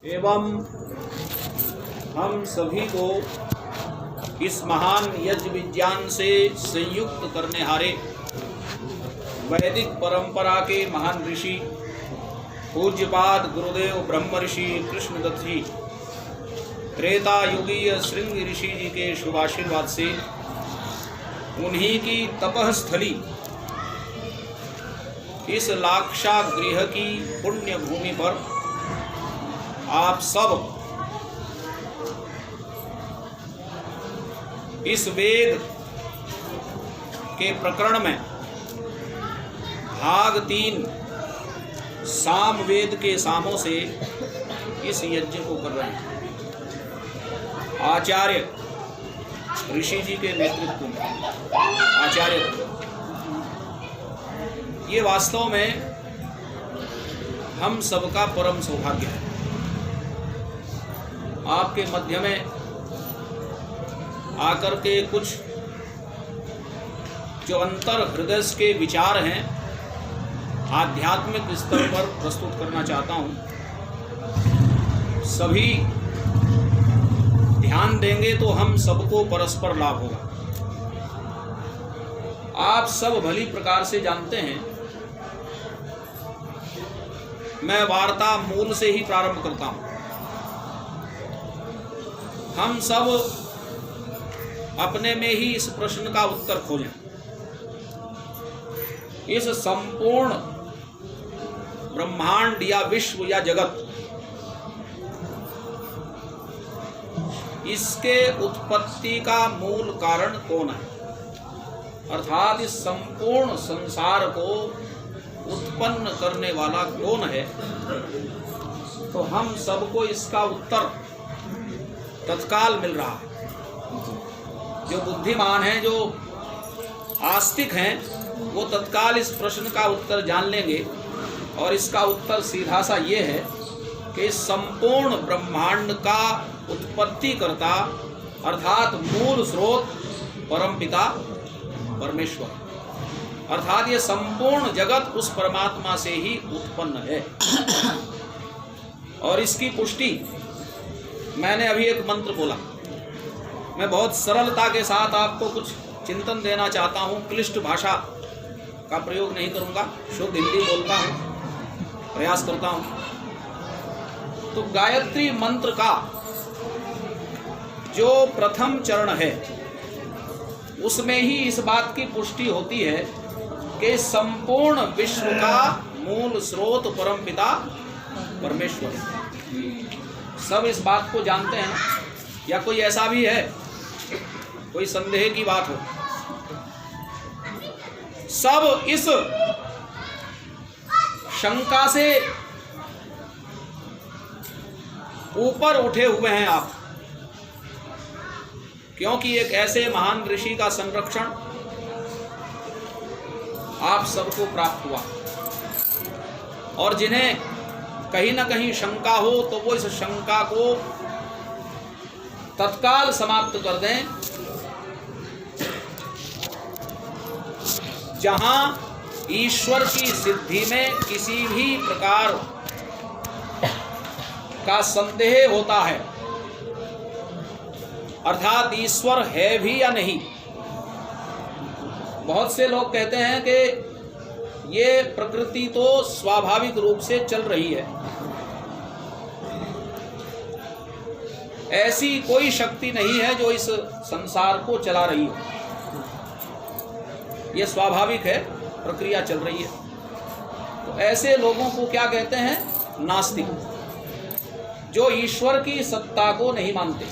एवं हम सभी को इस महान यज्ञ विज्ञान से संयुक्त करने हारे वैदिक परंपरा के महान ऋषि पूज्यपाद गुरुदेव ब्रह्म ऋषि कृष्णदत्त जी त्रेता युगीय श्रृंग ऋषि जी के शुभाशीर्वाद से उन्हीं की तपस्थली इस लाक्षागृह की पुण्य भूमि पर आप सब इस वेद के प्रकरण में भाग 3 साम वेद के सामों से इस यज्ञ को कर रहे हैं। आचार्य ऋषि जी के नेतृत्व में आचार्य, ये वास्तव में हम सबका परम सौभाग्य है। आपके मध्य में आकर के कुछ जो अंतर हृदय के विचार हैं आध्यात्मिक स्तर पर प्रस्तुत करना चाहता हूँ। सभी ध्यान देंगे तो हम सबको परस्पर लाभ होगा। आप सब भली प्रकार से जानते हैं, मैं वार्ता मूल से ही प्रारंभ करता हूँ। हम सब अपने में ही इस प्रश्न का उत्तर खोजें। इस संपूर्ण ब्रह्मांड या विश्व या जगत, इसके उत्पत्ति का मूल कारण कौन है? अर्थात इस संपूर्ण संसार को उत्पन्न करने वाला कौन है? तो हम सबको इसका उत्तर तत्काल मिल रहा है। जो बुद्धिमान हैं, जो आस्तिक हैं, वो तत्काल इस प्रश्न का उत्तर जान लेंगे। और इसका उत्तर सीधा सा ये है कि इस संपूर्ण ब्रह्मांड का उत्पत्तिकर्ता अर्थात मूल स्रोत परमपिता परमेश्वर, अर्थात ये संपूर्ण जगत उस परमात्मा से ही उत्पन्न है। और इसकी पुष्टि मैंने अभी एक मंत्र बोला। मैं बहुत सरलता के साथ आपको कुछ चिंतन देना चाहता हूँ। क्लिष्ट भाषा का प्रयोग नहीं करूँगा, शुद्ध हिंदी बोलता हूँ, प्रयास करता हूँ। तो गायत्री मंत्र का जो प्रथम चरण है उसमें ही इस बात की पुष्टि होती है कि संपूर्ण विश्व का मूल स्रोत परमपिता परमेश्वर है। सब इस बात को जानते हैं ना? या कोई ऐसा भी है, कोई संदेह की बात हो? सब इस शंका से ऊपर उठे हुए हैं आप, क्योंकि एक ऐसे महान ऋषि का संरक्षण आप सबको प्राप्त हुआ। और जिन्हें कहीं ना कहीं शंका हो तो वो इस शंका को तत्काल समाप्त कर दें। जहां ईश्वर की सिद्धि में किसी भी प्रकार का संदेह होता है, अर्थात ईश्वर है भी या नहीं। बहुत से लोग कहते हैं कि ये प्रकृति तो स्वाभाविक रूप से चल रही है, ऐसी कोई शक्ति नहीं है जो इस संसार को चला रही हो, ये स्वाभाविक है, प्रक्रिया चल रही है। तो ऐसे लोगों को क्या कहते हैं? नास्तिक, जो ईश्वर की सत्ता को नहीं मानते।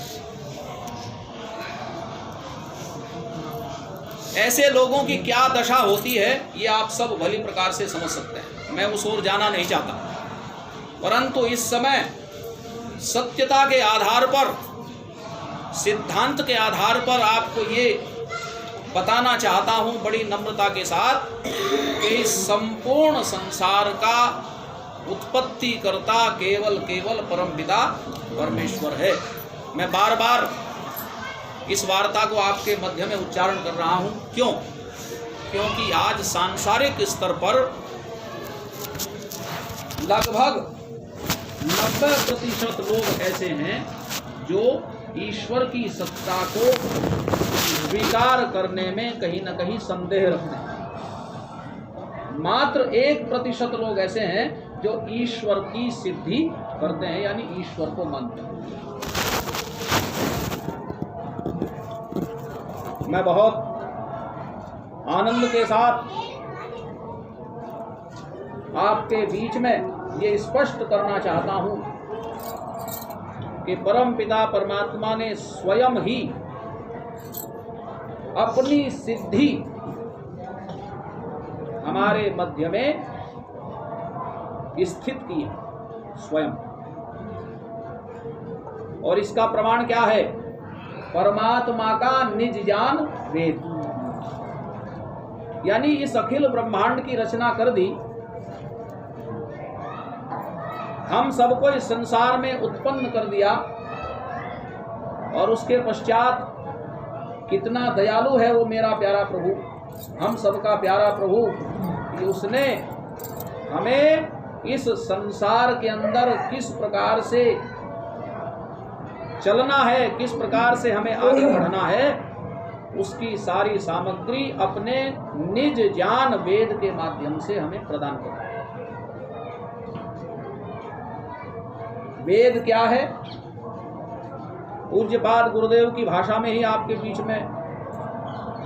ऐसे लोगों की क्या दशा होती है ये आप सब भली प्रकार से समझ सकते हैं। मैं उस ओर जाना नहीं चाहता, परंतु इस समय सत्यता के आधार पर, सिद्धांत के आधार पर आपको ये बताना चाहता हूँ बड़ी नम्रता के साथ कि संपूर्ण संसार का उत्पत्ति करता केवल परमपिता परमेश्वर है। मैं बार बार इस वार्ता को आपके मध्य में उच्चारण कर रहा हूँ। क्यों? क्योंकि आज सांसारिक स्तर पर लगभग 90% लोग ऐसे हैं जो ईश्वर की सत्ता को स्वीकार करने में कहीं न कहीं संदेह रखते हैं। मात्र 1% लोग ऐसे हैं जो ईश्वर की सिद्धि करते हैं, यानी ईश्वर को मानते हैं। मैं बहुत आनंद के साथ आपके बीच में ये स्पष्ट करना चाहता हूं कि परमपिता परमात्मा ने स्वयं ही अपनी सिद्धि हमारे मध्य में स्थित की है स्वयं। और इसका प्रमाण क्या है? परमात्मा का निज ज्ञान वेद, यानी इस अखिल ब्रह्मांड की रचना कर दी, हम सबको इस संसार में उत्पन्न कर दिया, और उसके पश्चात कितना दयालु है वो मेरा प्यारा प्रभु, हम सबका प्यारा प्रभु, कि उसने हमें इस संसार के अंदर किस प्रकार से चलना है, किस प्रकार से हमें आगे बढ़ना है, उसकी सारी सामग्री अपने निज ज्ञान वेद के माध्यम से हमें प्रदान करता है। वेद क्या है? पूज्यपाद गुरुदेव की भाषा में ही आपके बीच में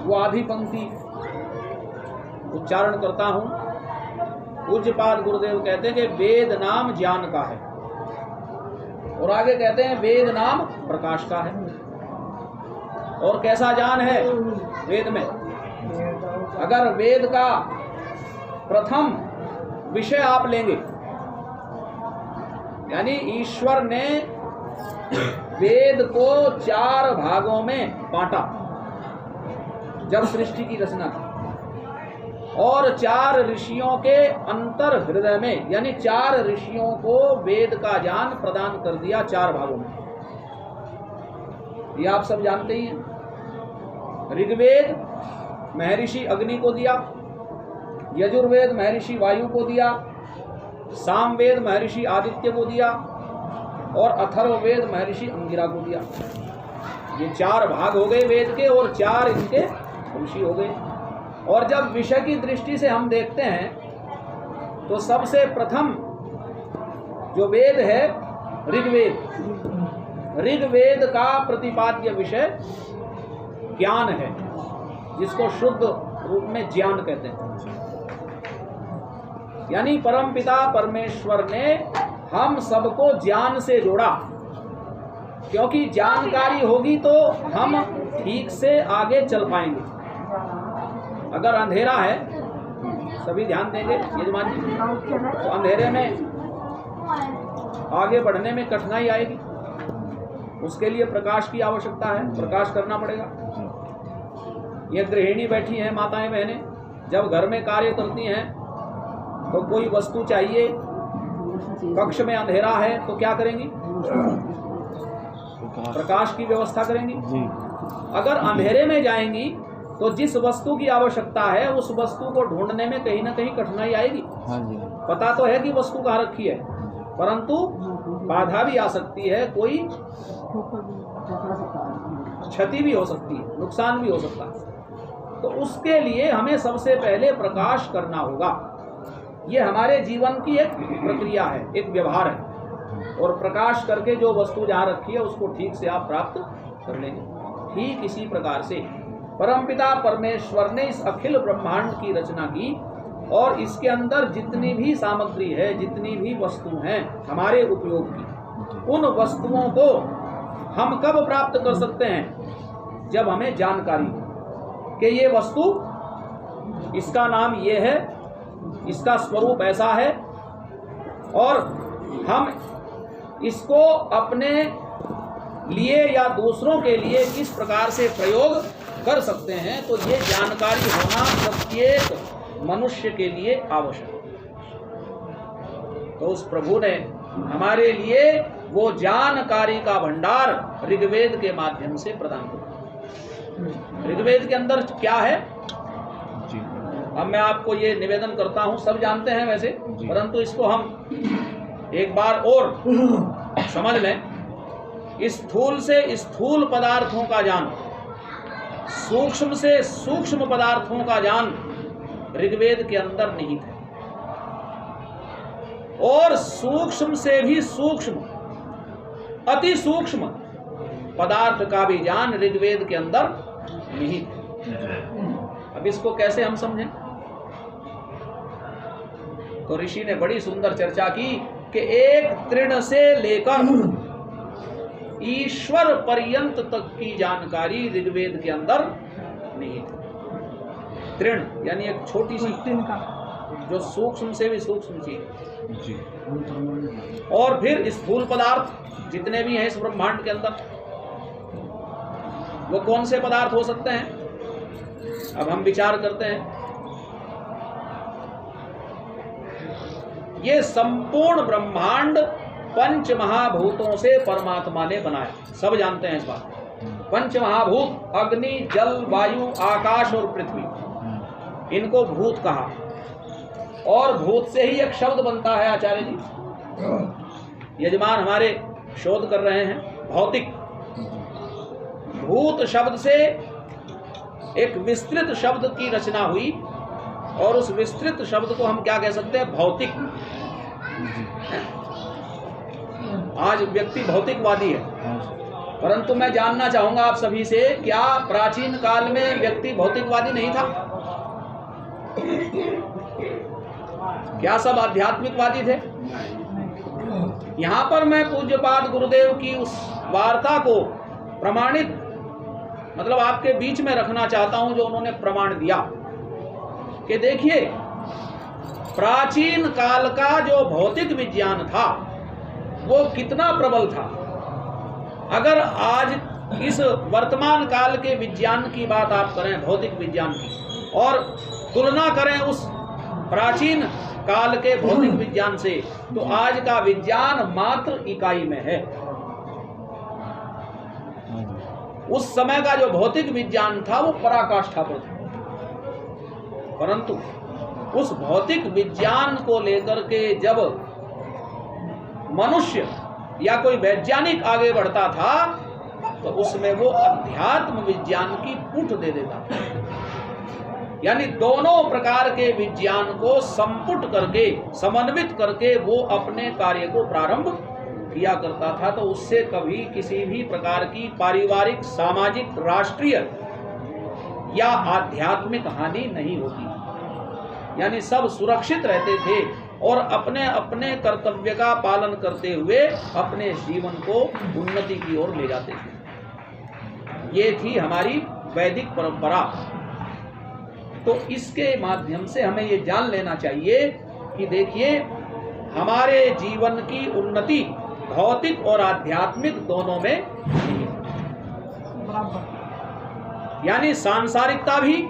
वो आधी पंक्ति उच्चारण करता हूं। पूज्यपाद गुरुदेव कहते हैं कि वेद नाम ज्ञान का है, और आगे कहते हैं वेद नाम प्रकाश का है। और कैसा ज्ञान है वेद में? अगर वेद का प्रथम विषय आप लेंगे, यानी ईश्वर ने वेद को 4 भागों में बांटा जब सृष्टि की रचना की, और 4 ऋषियों के अंतर हृदय में, यानी 4 ऋषियों को वेद का ज्ञान प्रदान कर दिया 4 भागों में। ये आप सब जानते ही हैं। ऋग्वेद महर्षि अग्नि को दिया, यजुर्वेद महर्षि वायु को दिया, सामवेद महर्षि आदित्य को दिया, और अथर्ववेद महर्षि अंगिरा को दिया। ये 4 भाग हो गए वेद के, और 4 इनके ऋषि हो गए। और जब विषय की दृष्टि से हम देखते हैं तो सबसे प्रथम जो वेद है ऋग्वेद। ऋग्वेद का प्रतिपाद्य विषय ज्ञान है, जिसको शुद्ध रूप में ज्ञान कहते हैं। यानी परमपिता परमेश्वर ने हम सबको ज्ञान से जोड़ा, क्योंकि जानकारी होगी तो हम ठीक से आगे चल पाएंगे। अगर अंधेरा है, सभी ध्यान देंगे यजमान जी, तो अंधेरे में आगे बढ़ने में कठिनाई आएगी। उसके लिए प्रकाश की आवश्यकता है, प्रकाश करना पड़ेगा। ये गृहिणी बैठी हैं, माताएं बहनें, जब घर में कार्य करती हैं तो कोई वस्तु चाहिए, कक्ष में अंधेरा है तो क्या करेंगी? प्रकाश की व्यवस्था करेंगी। अगर अंधेरे में जाएंगी तो जिस वस्तु की आवश्यकता है उस वस्तु को ढूंढने में कहीं ना कहीं कठिनाई आएगी। पता तो है कि वस्तु कहाँ रखी है, परंतु बाधा भी आ सकती है, कोई क्षति भी हो सकती है, नुकसान भी हो सकता है। तो उसके लिए हमें सबसे पहले प्रकाश करना होगा। ये हमारे जीवन की एक प्रक्रिया है, एक व्यवहार है, और प्रकाश करके जो वस्तु जहाँ रखी है उसको ठीक से आप प्राप्त कर लेंगे। ठीक इसी प्रकार से परमपिता परमेश्वर ने इस अखिल ब्रह्मांड की रचना की, और इसके अंदर जितनी भी सामग्री है, जितनी भी वस्तु हैं हमारे उपयोग की, उन वस्तुओं को हम कब प्राप्त कर सकते हैं? जब हमें जानकारी हो कि ये वस्तु, इसका नाम ये है, इसका स्वरूप ऐसा है, और हम इसको अपने लिए या दूसरों के लिए किस प्रकार से प्रयोग कर सकते हैं। तो ये जानकारी होना प्रत्येक मनुष्य के लिए आवश्यक है। तो उस प्रभु ने हमारे लिए वो जानकारी का भंडार ऋग्वेद के माध्यम से प्रदान किया। ऋग्वेद के अंदर क्या है? अब मैं आपको ये निवेदन करता हूं, सब जानते हैं वैसे, परंतु इसको हम एक बार और समझ लें, स्थूल से स्थूल पदार्थों का ज्ञान, सूक्ष्म से सूक्ष्म पदार्थों का ज्ञान ऋग्वेद के अंदर निहित है, और सूक्ष्म से भी सूक्ष्म, अति सूक्ष्म पदार्थ का भी ज्ञान ऋग्वेद के अंदर निहित है। अब इसको कैसे हम समझें? तो ऋषि ने बड़ी सुंदर चर्चा की कि एक तृण से लेकर ईश्वर पर्यंत तक की जानकारी ऋग्वेद के अंदर निहित है। तृण यानी एक छोटी सी जो सूक्ष्म से भी सूक्ष्म चीज, और फिर स्थूल पदार्थ जितने भी हैं इस ब्रह्मांड के अंदर, वो कौन से पदार्थ हो सकते हैं? अब हम विचार करते हैं। ये संपूर्ण ब्रह्मांड पंच महाभूतों से परमात्मा ने बनाया, सब जानते हैं इस बात। पंच महाभूत अग्नि, जल, वायु, आकाश और पृथ्वी, इनको भूत कहा। और भूत से ही एक शब्द बनता है, आचार्य जी यजमान हमारे शोध कर रहे हैं, भौतिक। भूत शब्द से एक विस्तृत शब्द की रचना हुई, और उस विस्तृत शब्द को हम क्या कह सकते हैं? भौतिक। आज व्यक्ति भौतिकवादी है, परंतु मैं जानना चाहूंगा आप सभी से, क्या प्राचीन काल में व्यक्ति भौतिकवादी नहीं था? क्या सब आध्यात्मिकवादी थे? यहां पर मैं पूज्यपाद गुरुदेव की उस वार्ता को प्रमाणित, मतलब आपके बीच में रखना चाहता हूं, जो उन्होंने प्रमाण दिया कि देखिए, प्राचीन काल का जो भौतिक विज्ञान था वो कितना प्रबल था। अगर आज इस वर्तमान काल के विज्ञान की बात आप करें, भौतिक विज्ञान की, और तुलना करें उस प्राचीन काल के भौतिक विज्ञान से, तो आज का विज्ञान मात्र इकाई में है। उस समय का जो भौतिक विज्ञान था वो पराकाष्ठा पर था, परंतु उस भौतिक विज्ञान को लेकर के जब मनुष्य या कोई वैज्ञानिक आगे बढ़ता था, तो उसमें वो अध्यात्म विज्ञान की पुट दे देता था। यानी दोनों प्रकार के विज्ञान को संपुट करके, समन्वित करके वो अपने कार्य को प्रारंभ किया करता था। तो उससे कभी किसी भी प्रकार की पारिवारिक, सामाजिक, राष्ट्रीय या आध्यात्मिक हानि नहीं होती। यानी सब सुरक्षित रहते थे और अपने अपने कर्तव्य का पालन करते हुए अपने जीवन को उन्नति की ओर ले जाते थे। ये थी हमारी वैदिक परंपरा। तो इसके माध्यम से हमें ये जान लेना चाहिए कि देखिए, हमारे जीवन की उन्नति भौतिक और आध्यात्मिक दोनों में है। यानी सांसारिकता भी,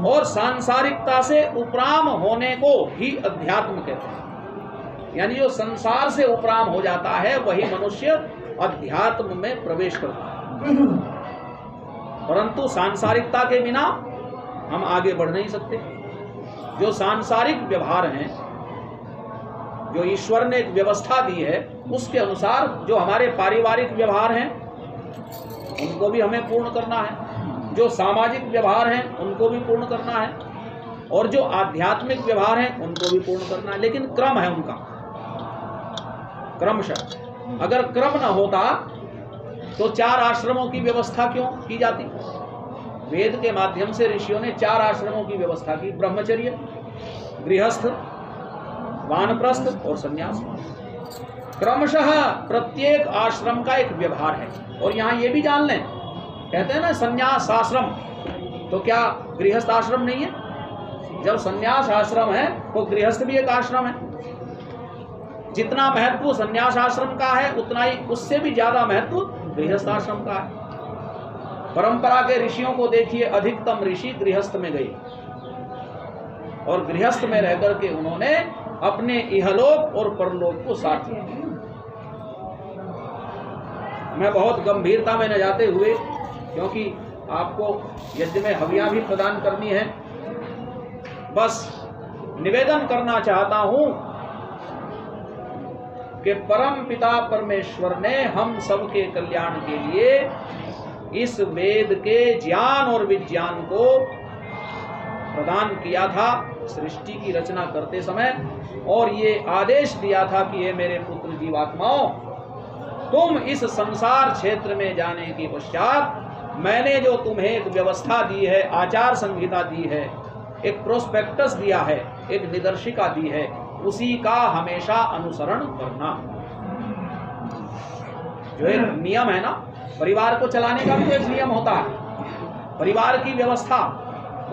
और सांसारिकता से उपराम होने को ही अध्यात्म कहते हैं। यानी जो संसार से उपराम हो जाता है वही मनुष्य अध्यात्म में प्रवेश करता है। परंतु सांसारिकता के बिना हम आगे बढ़ नहीं सकते। जो सांसारिक व्यवहार हैं, जो ईश्वर ने एक व्यवस्था दी है, उसके अनुसार जो हमारे पारिवारिक व्यवहार हैं उनको भी हमें पूर्ण करना है, जो सामाजिक व्यवहार हैं उनको भी पूर्ण करना है, और जो आध्यात्मिक व्यवहार हैं उनको भी पूर्ण करना है। लेकिन क्रम है उनका, क्रमशः। अगर क्रम न होता तो 4 आश्रमों की व्यवस्था क्यों की जाती? वेद के माध्यम से ऋषियों ने 4 आश्रमों की व्यवस्था की, ब्रह्मचर्य, गृहस्थ, वानप्रस्थ और संन्यास। क्रमशः प्रत्येक आश्रम का एक व्यवहार है। और यहाँ ये भी जान लें, कहते हैं ना संन्यास आश्रम, तो क्या गृहस्थ आश्रम नहीं है? जब संन्यास आश्रम है तो गृहस्थ भी एक आश्रम है। जितना महत्व संन्यास आश्रम का है, उतना ही, उससे भी ज्यादा महत्व गृहस्थ आश्रम का है। परंपरा के ऋषियों को देखिए, अधिकतम ऋषि गृहस्थ में गए और गृहस्थ में रहकर के उन्होंने अपने इहलोक और परलोक को साथ लिया। मैं बहुत गंभीरता में न जाते हुए, क्योंकि आपको यज्ञ में हवियां भी प्रदान करनी है, बस निवेदन करना चाहता हूं कि परम पिता परमेश्वर ने हम सबके कल्याण के लिए इस वेद के ज्ञान और विज्ञान को प्रदान किया था सृष्टि की रचना करते समय, और ये आदेश दिया था कि ये मेरे पुत्र जीवात्माओं, तुम इस संसार क्षेत्र में जाने के पश्चात मैंने जो तुम्हें एक व्यवस्था दी है, आचार संहिता दी है, एक प्रोस्पेक्टस दिया है, एक निर्देशिका दी है, उसी का हमेशा अनुसरण करना। जो एक नियम है ना, परिवार को चलाने का भी एक नियम होता है, परिवार की व्यवस्था,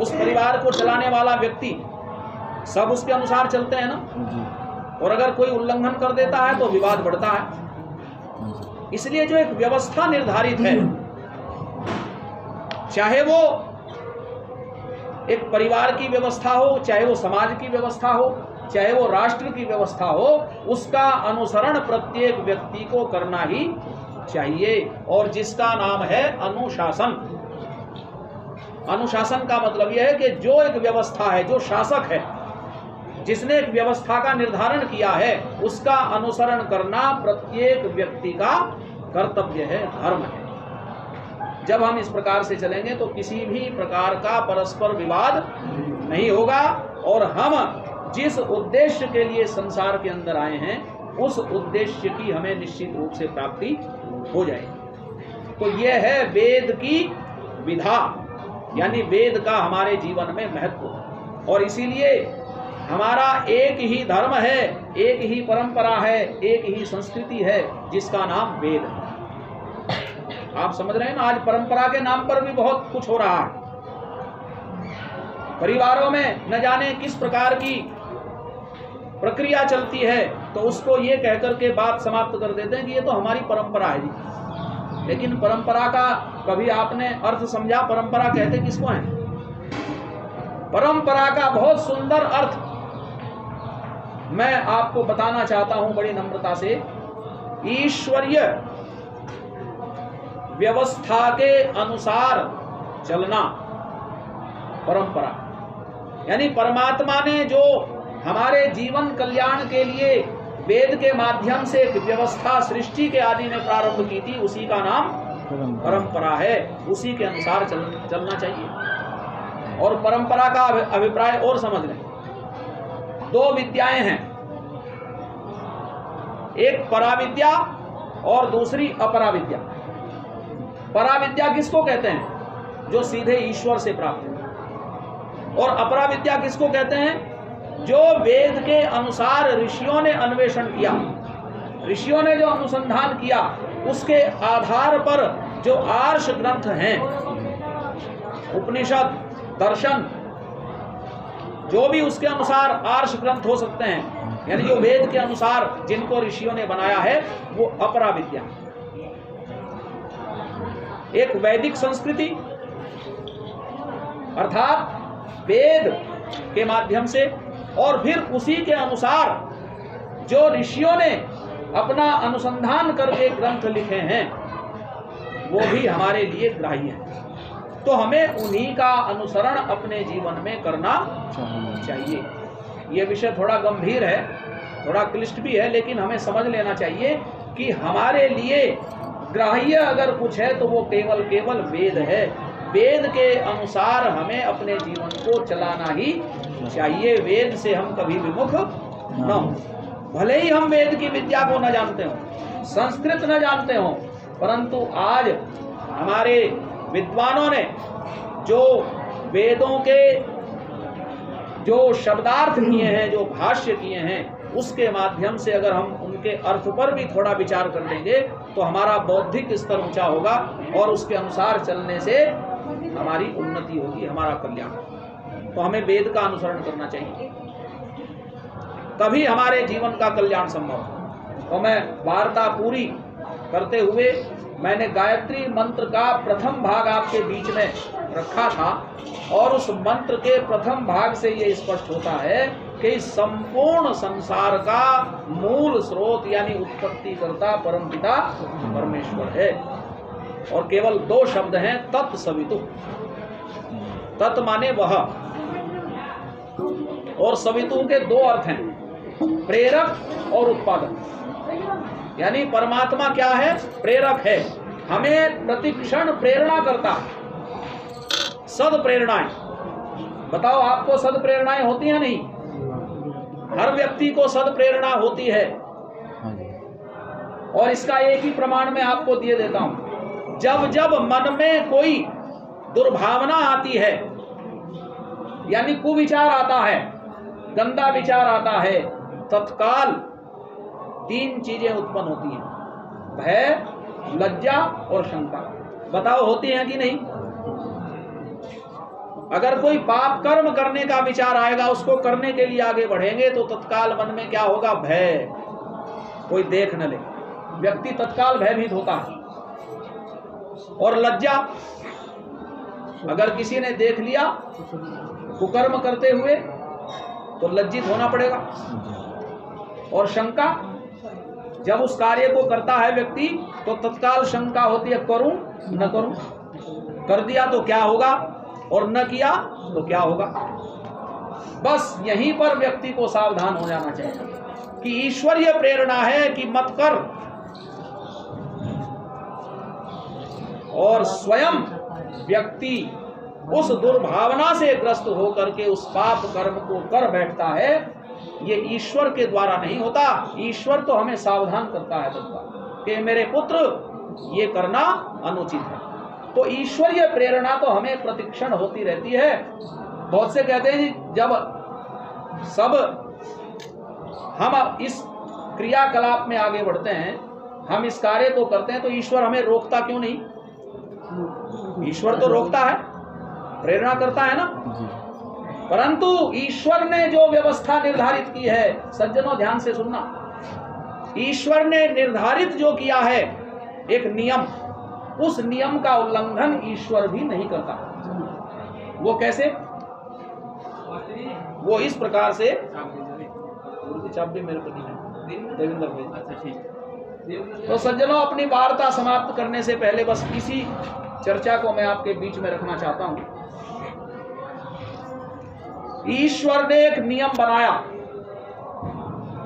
उस परिवार को चलाने वाला व्यक्ति, सब उसके अनुसार चलते हैं ना, और अगर कोई उल्लंघन कर देता है तो विवाद बढ़ता है। इसलिए जो एक व्यवस्था निर्धारित है, चाहे वो एक परिवार की व्यवस्था हो, चाहे वो समाज की व्यवस्था हो, चाहे वो राष्ट्र की व्यवस्था हो, उसका अनुसरण प्रत्येक व्यक्ति को करना ही चाहिए, और जिसका नाम है अनुशासन। अनुशासन का मतलब यह है कि जो एक व्यवस्था है, जो शासक है, जिसने एक व्यवस्था का निर्धारण किया है, उसका अनुसरण करना प्रत्येक व्यक्ति का कर्तव्य है, धर्म है। जब हम इस प्रकार से चलेंगे तो किसी भी प्रकार का परस्पर विवाद नहीं होगा, और हम जिस उद्देश्य के लिए संसार के अंदर आए हैं, उस उद्देश्य की हमें निश्चित रूप से प्राप्ति हो जाएगी। तो यह है वेद की विधा, यानी वेद का हमारे जीवन में महत्व। और इसीलिए हमारा एक ही धर्म है, एक ही परंपरा है, एक ही संस्कृति है, जिसका नाम वेद है। आप समझ रहे हैं ना, आज परंपरा के नाम पर भी बहुत कुछ हो रहा है। परिवारों में न जाने किस प्रकार की प्रक्रिया चलती है, तो उसको ये कहकर के बात समाप्त कर देते हैं कि ये तो हमारी परंपरा है जी। लेकिन परंपरा का कभी आपने अर्थ समझा? परंपरा कहते किसको है? परंपरा का बहुत सुंदर अर्थ मैं आपको बताना चाहता हूं बड़ी नम्रता से। ईश्वरीय व्यवस्था के अनुसार चलना परंपरा, यानी परमात्मा ने जो हमारे जीवन कल्याण के लिए वेद के माध्यम से एक व्यवस्था सृष्टि के आदि में प्रारंभ की थी, उसी का नाम परंपरा है। उसी के अनुसार चलना चाहिए। और परंपरा का अभिप्राय और समझ लें। दो विद्याएं हैं, एक पराविद्या और दूसरी अपराविद्या। पराविद्या किसको कहते हैं? जो सीधे ईश्वर से प्राप्त है। और अपराविद्या किसको कहते हैं? जो वेद के अनुसार ऋषियों ने अन्वेषण किया, ऋषियों ने जो अनुसंधान किया, उसके आधार पर जो आर्ष ग्रंथ हैं, उपनिषद, दर्शन, जो भी उसके अनुसार आर्ष ग्रंथ हो सकते हैं, यानी जो वेद के अनुसार जिनको ऋषियों ने बनाया है, वो अपराविद्या। एक वैदिक संस्कृति अर्थात वेद के माध्यम से, और फिर उसी के अनुसार जो ऋषियों ने अपना अनुसंधान करके ग्रंथ लिखे हैं, वो भी हमारे लिए ग्राह्य है। तो हमें उन्हीं का अनुसरण अपने जीवन में करना चाहिए। ये विषय थोड़ा गंभीर है, थोड़ा क्लिष्ट भी है, लेकिन हमें समझ लेना चाहिए कि हमारे लिए ग्राह्य अगर कुछ है तो वो केवल वेद है। वेद के अनुसार हमें अपने जीवन को चलाना ही चाहिए। वेद से हम कभी विमुख न हो। भले ही हम वेद की विद्या को न जानते हो, संस्कृत न जानते हो, परंतु आज हमारे विद्वानों ने जो वेदों के जो शब्दार्थ किए हैं, जो भाष्य किए हैं, उसके माध्यम से अगर हम उनके अर्थ पर भी थोड़ा विचार कर लेंगे तो हमारा बौद्धिक स्तर ऊंचा होगा, और उसके अनुसार चलने से हमारी उन्नति होगी, हमारा कल्याण। तो हमें वेद का अनुसरण करना चाहिए, तभी हमारे जीवन का कल्याण संभव है। तो मैं वार्ता पूरी करते हुए मैंने गायत्री मंत्र का प्रथम भाग आपके बीच में रखा था, और उस मंत्र के प्रथम भाग से ये स्पष्ट होता है कि संपूर्ण संसार का मूल स्रोत यानी उत्पत्ति करता परमपिता परमेश्वर है। और केवल दो शब्द हैं, तत्सवितु। तत् माने वह, और सवितु के दो अर्थ हैं, प्रेरक और उत्पादक। यानी परमात्मा क्या है? प्रेरक है, हमें प्रतिक्षण प्रेरणा करता है। सद प्रेरणाएं, बताओ आपको सद प्रेरणाएं होती हैं नहीं? हर व्यक्ति को सद प्रेरणा होती है। और इसका एक ही प्रमाण मैं आपको दिए देता हूं। जब जब मन में कोई दुर्भावना आती है, यानी कुविचार आता है, गंदा विचार आता है, तत्काल 3 चीजें उत्पन्न होती हैं, भय, लज्जा और शंका। बताओ होती हैं कि नहीं? अगर कोई पाप कर्म करने का विचार आएगा, उसको करने के लिए आगे बढ़ेंगे तो तत्काल मन में क्या होगा? भय, कोई देख न ले, व्यक्ति तत्काल भयभीत होता है। और लज्जा, अगर किसी ने देख लिया कुकर्म करते हुए तो लज्जित होना पड़ेगा। और शंका, जब उस कार्य को करता है व्यक्ति तो तत्काल शंका होती है, करूं न करूं, कर दिया तो क्या होगा और न किया तो क्या होगा। बस यहीं पर व्यक्ति को सावधान हो जाना चाहिए कि ईश्वरीय प्रेरणा है कि मत कर, और स्वयं व्यक्ति उस दुर्भावना से ग्रस्त होकर के उस पाप कर्म को कर बैठता है। ये ईश्वर के द्वारा नहीं होता। ईश्वर तो हमें सावधान करता है कि मेरे पुत्र ये करना अनुचित है। तो ईश्वरीय प्रेरणा तो हमें प्रतिक्षण होती रहती है। बहुत से कहते हैं जब सब हम इस क्रियाकलाप में आगे बढ़ते हैं, हम इस कार्य को करते हैं, तो ईश्वर हमें रोकता क्यों नहीं? ईश्वर तो रोकता है, प्रेरणा करता है ना। परंतु ईश्वर ने जो व्यवस्था निर्धारित की है, सज्जनों ध्यान से सुनना, ईश्वर ने निर्धारित जो किया है एक नियम, उस नियम का उल्लंघन ईश्वर भी नहीं करता। वो कैसे? वो इस प्रकार से, चाबी मेरे को नहीं है, देवेंद्र भाई। तो सज्जनों, अपनी वार्ता समाप्त करने से पहले बस इसी चर्चा को मैं आपके बीच में रखना चाहता हूं। ईश्वर ने एक नियम बनाया,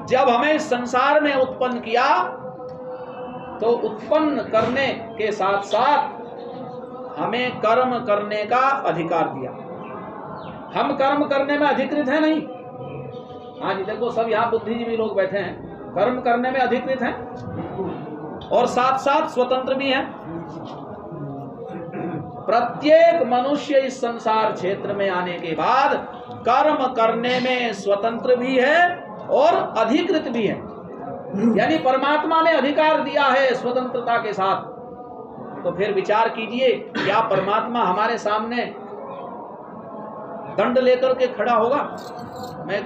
जब हमें इस संसार में उत्पन्न किया तो उत्पन्न करने के साथ साथ हमें कर्म करने का अधिकार दिया। हम कर्म करने में अधिकृत हैं नहीं? हाँ जी, देखो सब यहाँ बुद्धिजीवी लोग बैठे हैं, कर्म करने में अधिकृत हैं और साथ साथ स्वतंत्र भी हैं। प्रत्येक मनुष्य इस संसार क्षेत्र में आने के बाद कर्म करने में स्वतंत्र भी है और अधिकृत भी है। यानी परमात्मा ने अधिकार दिया है स्वतंत्रता के साथ। तो फिर विचार कीजिए, क्या परमात्मा हमारे सामने दंड लेकर के खड़ा होगा? मैं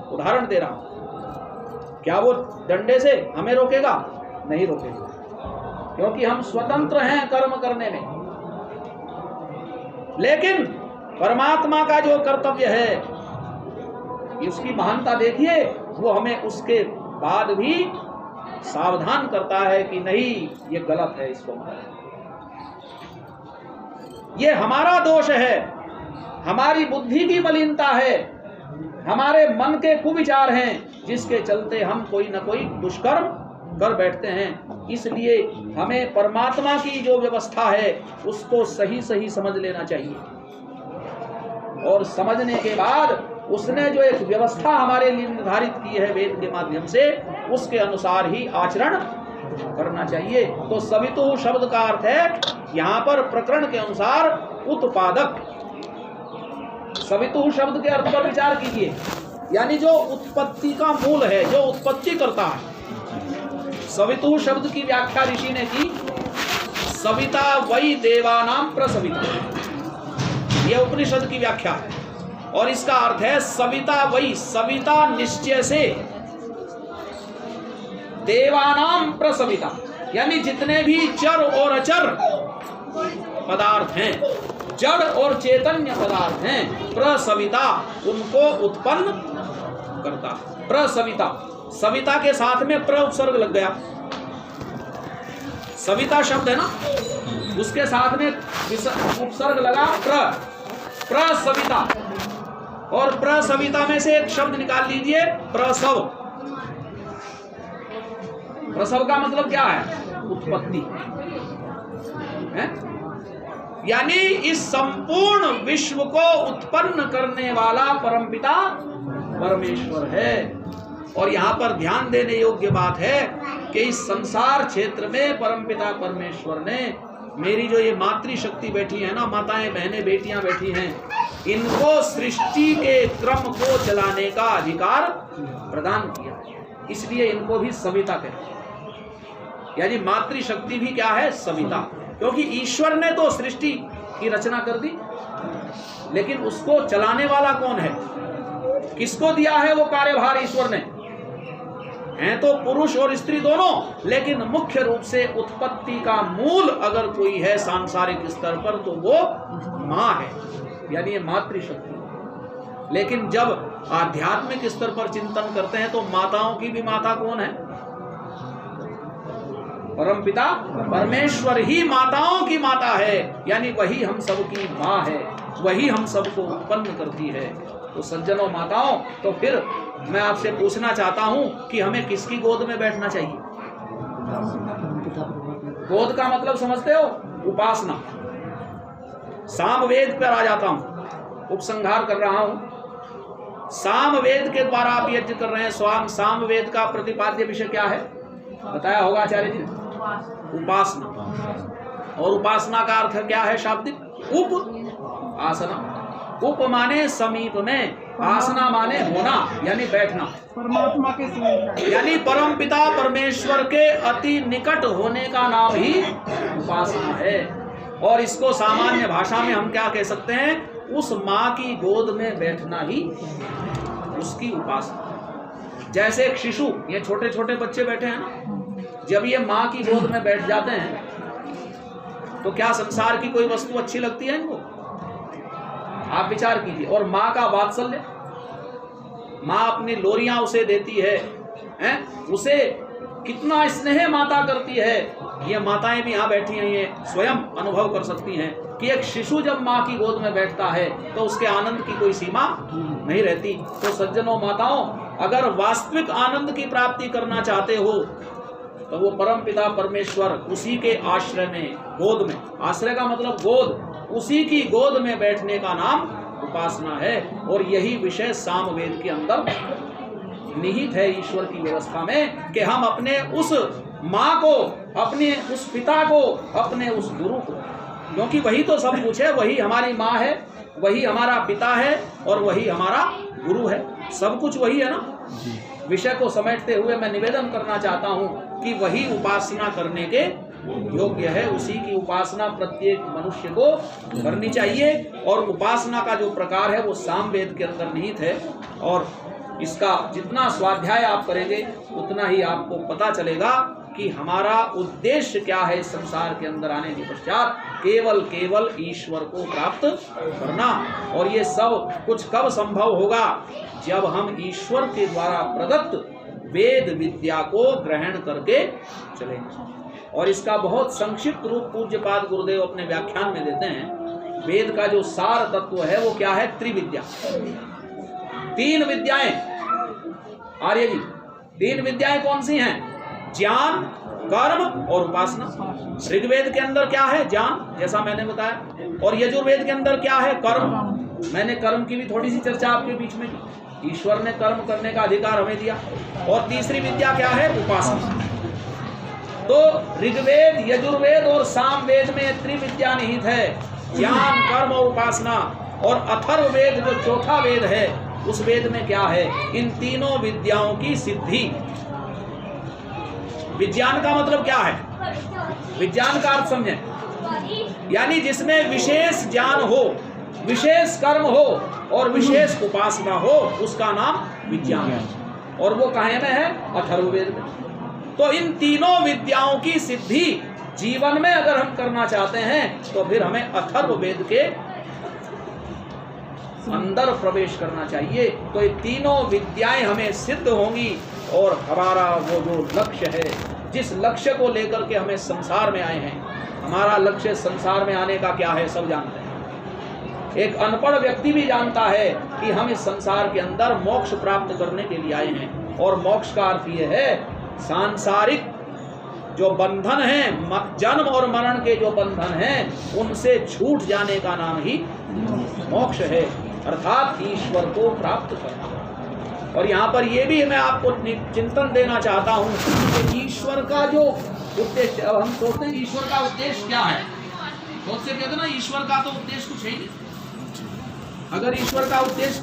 उदाहरण दे रहा हूं, क्या वो डंडे से हमें रोकेगा? नहीं रोकेगा, क्योंकि हम स्वतंत्र हैं कर्म करने में। लेकिन परमात्मा का जो कर्तव्य है, उसकी महानता देखिए, वो हमें उसके बाद भी सावधान करता है कि नहीं, ये गलत है, इसको ये हमारा दोष है, हमारी बुद्धि की मलिनता है, हमारे मन के कुविचार हैं, जिसके चलते हम कोई न कोई दुष्कर्म कर बैठते हैं। इसलिए हमें परमात्मा की जो व्यवस्था है उसको सही सही समझ लेना चाहिए, और समझने के बाद उसने जो एक व्यवस्था हमारे लिए निर्धारित की है वेद के माध्यम से, उसके अनुसार ही आचरण करना चाहिए। तो सवितु शब्द का अर्थ है यहाँ पर प्रकरण के अनुसार उत्पादक। सवितु शब्द के अर्थ पर विचार कीजिए, यानी जो उत्पत्ति का मूल है, जो उत्पत्ति करता है। सवितु शब्द की व्याख्या ऋषि ने की, सविता वै देवानां प्रसविता, यह उपनिषद की व्याख्या है। और इसका अर्थ है सविता वै, सविता निश्चय से, देवानां प्रसविता, यानी जितने भी चर और अचर पदार्थ हैं, जड़ और चैतन्य पदार्थ हैं, प्रसविता, उनको उत्पन्न करता। प्रसविता, सविता के साथ में प्र उपसर्ग लग गया, सविता शब्द है ना, उसके साथ में उपसर्ग लगा प्र, प्रसविता। और प्रसविता में से एक शब्द निकाल लीजिए, प्रसव। प्रसव का मतलब क्या है? उत्पत्ति है। यानी इस संपूर्ण विश्व को उत्पन्न करने वाला परमपिता परमेश्वर है। और यहाँ पर ध्यान देने योग्य बात है कि इस संसार क्षेत्र में परमपिता परमेश्वर ने मेरी जो ये मातृशक्ति बैठी है ना, माताएं बहनें बेटियां बैठी हैं, इनको सृष्टि के क्रम को चलाने का अधिकार प्रदान किया, इसलिए इनको भी सविता कहते हैं। यानी मातृशक्ति भी क्या है? सविता। क्योंकि ईश्वर ने तो सृष्टि की रचना कर दी, लेकिन उसको चलाने वाला कौन है? किसको दिया है वो कार्यभार? ईश्वर ने। हैं तो पुरुष और स्त्री दोनों, लेकिन मुख्य रूप से उत्पत्ति का मूल अगर कोई है सांसारिक स्तर पर तो वो माँ है, यानी ये मातृशक्ति। लेकिन जब आध्यात्मिक स्तर पर चिंतन करते हैं तो माताओं की भी माता कौन है? परमपिता परमेश्वर ही माताओं की माता है, यानी वही हम सबकी माँ है, वही हम सबको उत्पन्न करती है। तो सज्जनों, माताओं, तो फिर मैं आपसे पूछना चाहता हूं कि हमें किसकी गोद में बैठना चाहिए? गोद का मतलब समझते हो? उपासना। सामवेद पर आ जाता हूं, उपसंहार कर रहा हूं। सामवेद के द्वारा आप यज्ञ कर रहे हैं। सामवेद का प्रतिपाद्य विषय क्या है? बताया होगा आचार्य जी ने, उपासना। और उपासना का अर्थ क्या है शाब्दिक? उप आसना। उप माने समीप में, आसना माने होना, यानी बैठना, परमात्मा के समीप, यानी परम पिता परमेश्वर के अति निकट होने का नाम ही उपासना है। और इसको सामान्य भाषा में हम क्या कह सकते हैं? उस माँ की गोद में बैठना ही उसकी उपासना। जैसे एक शिशु, ये छोटे छोटे बच्चे बैठे हैं ना, जब ये माँ की गोद में बैठ जाते हैं तो क्या संसार की कोई वस्तु अच्छी लगती है इनको? आप विचार कीजिए। और माँ का वात्सल्य, माँ अपनी लोरियां उसे देती है, उसे कितना स्नेह माता करती है। ये माताएं भी यहाँ बैठी हैं, ये स्वयं अनुभव कर सकती हैं कि एक शिशु जब माँ की गोद में बैठता है तो उसके आनंद की कोई सीमा नहीं रहती। तो सज्जनों, माताओं, अगर वास्तविक आनंद की प्राप्ति करना चाहते हो तो वो परम पिता परमेश्वर, उसी के आश्रय में, गोद में, आश्रय का मतलब गोद, उसी की गोद में बैठने का नाम उपासना है। और यही विषय सामवेद के अंदर निहित है ईश्वर की व्यवस्था में, कि हम अपने उस माँ को, अपने उस पिता को, अपने उस गुरु को, क्योंकि वही तो सब कुछ है, वही हमारी माँ है, वही हमारा पिता है और वही हमारा गुरु है, सब कुछ वही है ना। विषय को समेटते हुए मैं निवेदन करना चाहता हूँ कि वही उपासना करने के योग्य है, उसी की उपासना प्रत्येक मनुष्य को करनी चाहिए। और उपासना का जो प्रकार है वो सामवेद के अंदर निहित है। और इसका जितना स्वाध्याय आप करेंगे उतना ही आपको पता चलेगा कि हमारा उद्देश्य क्या है इस संसार के अंदर आने के पश्चात। केवल ईश्वर को प्राप्त करना। और ये सब कुछ कब संभव होगा? जब हम ईश्वर के द्वारा प्रदत्त वेद विद्या को ग्रहण करके चलेंगे। और इसका बहुत संक्षिप्त रूप पूज्यपाद गुरुदेव अपने व्याख्यान में देते हैं। वेद का जो सार तत्व है वो क्या है? त्रिविद्या, तीन विद्याएं। आर्य जी, तीन विद्याएं कौन सी हैं? ज्ञान, कर्म और उपासना। ऋग्वेद के अंदर क्या है? ज्ञान, जैसा मैंने बताया। और यजुर्वेद के अंदर क्या है? कर्म। मैंने कर्म की भी थोड़ी सी चर्चा आपके बीच में की। ईश्वर ने कर्म करने का अधिकार हमें दिया। और तीसरी विद्या क्या है? उपासना। तो ऋग्वेद, यजुर्वेद और सामवेद में त्रिविद्या निहित है, ज्ञान, कर्म और उपासना। और अथर्ववेद जो चौथा वेद है, उस वेद में क्या है? इन तीनों विद्याओं की सिद्धि। विज्ञान का मतलब क्या है? विज्ञान का अर्थ समझें, यानी जिसमें विशेष ज्ञान हो, विशेष कर्म हो और विशेष उपासना हो, उसका नाम विज्ञान है। और वो कहाँ में है? अथर्ववेद में। तो इन तीनों विद्याओं की सिद्धि जीवन में अगर हम करना चाहते हैं तो फिर हमें अथर्ववेद के अंदर प्रवेश करना चाहिए। तो ये तीनों विद्याएं हमें सिद्ध होंगी और हमारा वो जो लक्ष्य है, जिस लक्ष्य को लेकर के हमें संसार में आए हैं, हमारा लक्ष्य संसार में आने का क्या है सब जानते हैं। एक अनपढ़ व्यक्ति भी जानता है कि हम इस संसार के अंदर मोक्ष प्राप्त करने के लिए आए हैं। और मोक्ष का अर्थ ये है सांसारिक जो बंधन है, जन्म और मरण के जो बंधन हैं, उनसे छूट जाने का नाम ही मोक्ष है, अर्थात ईश्वर को प्राप्त करना। और यहाँ पर ये भी मैं आपको चिंतन देना चाहता हूँ कि ईश्वर का जो उद्देश्य, अब हम सोचते हैं ईश्वर का उद्देश्य क्या है, बहुत से कहते हैं ना ईश्वर का तो उद्देश्य कुछ है ही नहीं। अगर ईश्वर का उद्देश्य